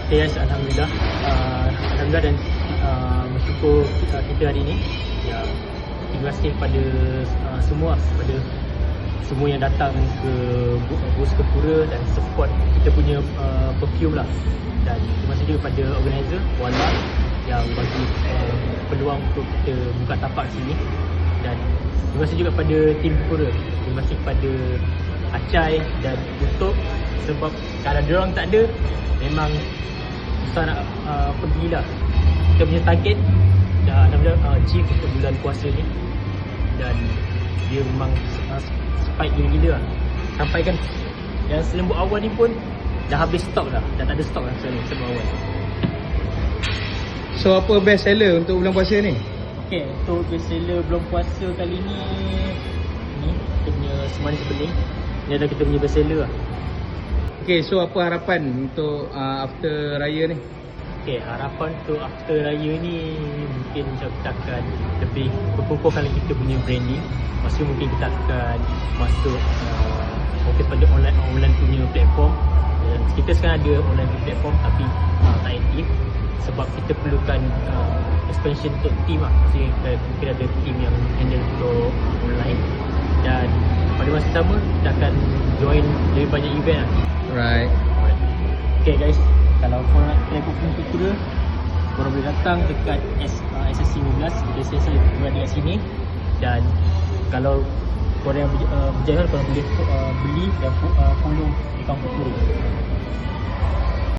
Okay guys, Alhamdulillah. Alhamdulillah dan bersyukur kita hari ni. Ya, terima kasih kepada kepada semua yang datang ke Bus Kepura dan support kita punya perfume lah. Dan terima kasih juga kepada organizer Wala yang bagi peluang untuk kita buka tapak sini. Dan terima kasih juga kepada tim Kepura. Terima kasih kepada Acai dan Utok, sebab kalau diorang tak ada, memang susah nak pergilah. Kita punya target dah alhamdulillah achieve untuk bulan puasa ni, dan dia memang spike gila-gila lah. Sampai kan yang selembut awal ni pun dah habis stok dah tak ada stok lah selembut awal. So apa best seller untuk bulan puasa ni? Okay, untuk best seller bulan puasa kali ni kita punya Semanis Bening. Ni adalah kita punya best seller lah. Okay, so apa harapan untuk after raya ni? Okay, harapan untuk after raya ni mungkin kita akan lebih berkukuhkan lagi kita punya branding. Maksudnya mungkin kita akan masuk mungkin pada online punya platform. Dan kita sekarang ada online platform tapi tak aktif, sebab kita perlukan expansion untuk team lah. Maksudnya kita ada team yang handle untuk online, dan pada masa sama kita akan join lebih banyak event lah. Right. Okay guys, kalau korang nak try perfume Kepura, korang boleh datang dekat SSC 15. Kita sesi berada kat sini. Dan kalau korang yang berjaya, korang boleh beli dan follow account Kepura.